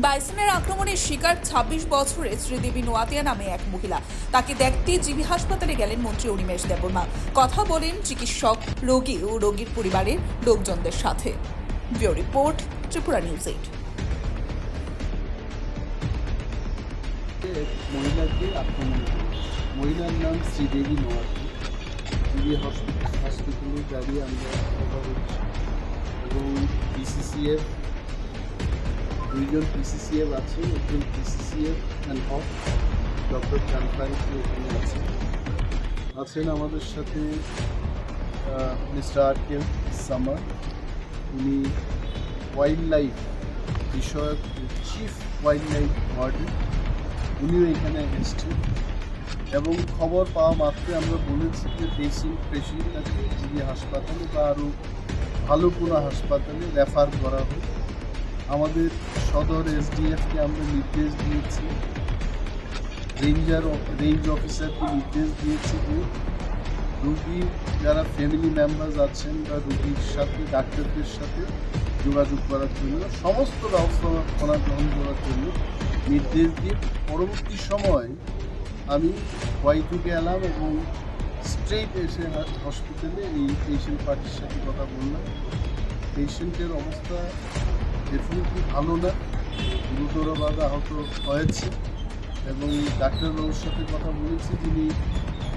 বাইসনের আক্রমণের শিকার ২৬ বছরের শ্রীদেবী নোয়াতিয়া নামে এক মহিলা। তাকে দেখতে জিবি হাসপাতালে গেলেন মন্ত্রী অনিমেষ দেববর্মা। কথা বলেন চিকিৎসক, রোগী ও রোগীর পরিবারের লোকজনদের সাথে। Bureau report, Tripura news 8। মহিলাকে আক্রমণ করেছে। মহিলার নাম শ্রীদেবী নোয়াতিয়া। জিবি হসপিটালে গাড়ি আমরা কথা বলছি এবং পিসিসিএফ দুইজন পিসিসিএফ আছে, একজন পিসিসিএফ অ্যান্ড অফ ডক্টর চানফাইকি এখানে আছেন আমাদের সাথে মিস্টার আর কে সামার, উনি ওয়াইল্ড লাইফ বিষয়ক চিফ ওয়াইল্ড লাইফ ওয়ার্ডেন, উনিও এখানে এসছেন এবং খবর পাওয়া মাত্রই আমরা বলেছি যে পেশেন্টটাকে জিবি হাসপাতালে বা আরও ভালো কোনো হাসপাতালে রেফার করা হোক। আমাদের সদর এসডিএফকে আমরা নির্দেশ দিয়েছি, রেঞ্জ অফিসারকে নির্দেশ দিয়েছি যে রোগীর যারা ফ্যামিলি মেম্বার্স আছেন বা রোগীর সাথে ডাক্তারদের সাথে যোগাযোগ করার জন্য সমস্ত ব্যবস্থাপনা গ্রহণ করার জন্য নির্দেশ দিয়ে পরবর্তী সময় আমি ওয়াইটুকে এলাম এবং স্ট্রেট এসে হসপিটালে এই পেশেন্ট পার্টির সাথে কথা বললাম। পেশেন্টের অবস্থা ডেফিনেটলি ভালো না, গুরুতরভাবে আহত হয়েছে এবং ডাক্তারবাবুর সাথে কথা বলেছি, যিনি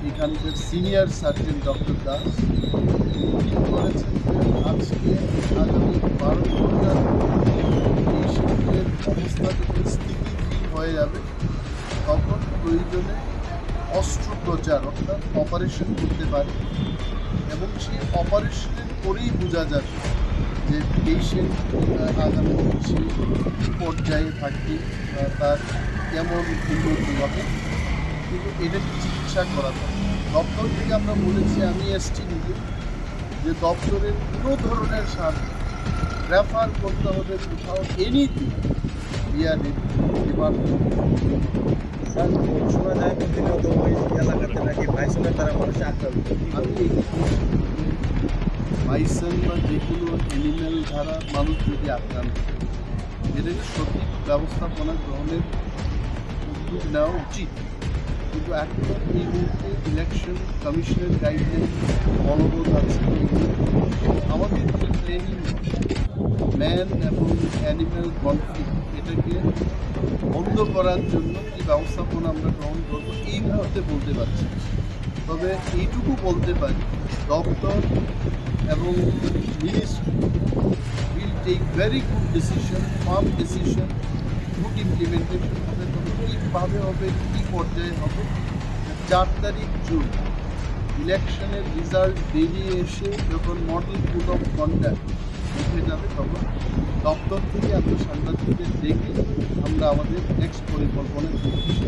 এখানকার সিনিয়র সার্জন ডক্টর দাস, তিনি বলেছেন যে আজকে আগামী 12 ঘন্টার পেশেন্টের অবস্থা যখন স্থিতিশীল হয়ে যাবে তখন প্রয়োজনে অস্ত্রোপচার অর্থাৎ অপারেশন করতে পারে এবং সেই অপারেশনের পরেই বোঝা যাবে যে পেশেন্ট আগামী কী পর্যায়ে থাকবে, তার কেমন উন্নতি হবে, কিন্তু এটা চিকিৎসা করা যায়। দপ্তর থেকে আমরা বলেছি, আমি এসছি নিজে, যে দপ্তরের কোনো ধরনের সাহায্য রেফার করতে হবে কোথাও এনিথিং স্যার, শোনা যায় প্রতিনিয়ত ওই এলাকাতে নাকি বাইসনের দ্বারা মানুষ আক্রান্ত। আমি বাইসন বা যে কোনো অ্যানিম্যাল দ্বারা মানুষ যদি আক্রান্ত, এটাকে সঠিক ব্যবস্থাপনা গ্রহণের উদ্যোগ নেওয়া উচিত। কিন্তু এখন এই মুহূর্তে ইলেকশন কমিশনের গাইডলাইন বলবৎ আছে। আমাদের যে ট্রেনিং ম্যান এবং অ্যানিম্যাল কনফ্লিক্ট, এটাকে বন্ধ করার জন্য কী ব্যবস্থাপনা আমরা গ্রহণ করবো এই মুহূর্তে বলতে পারছি। তবে এইটুকু বলতে পারি, দপ্তর এবং ministry will take very good decision, firm decision, good implementation হবে। তবে কীভাবে হবে, কী পর্যায়ে হবে, 4 তারিখ জুন ইলেকশনের রেজাল্ট বেরিয়ে এসে যখন মডেল কোড অফ কন্ডাক্ট উঠে যাবে তখন দপ্তর থেকে আমরা সাংবাদিকদের ডেকে আমরা আমাদের নেক্সট পরিকল্পনা করছি।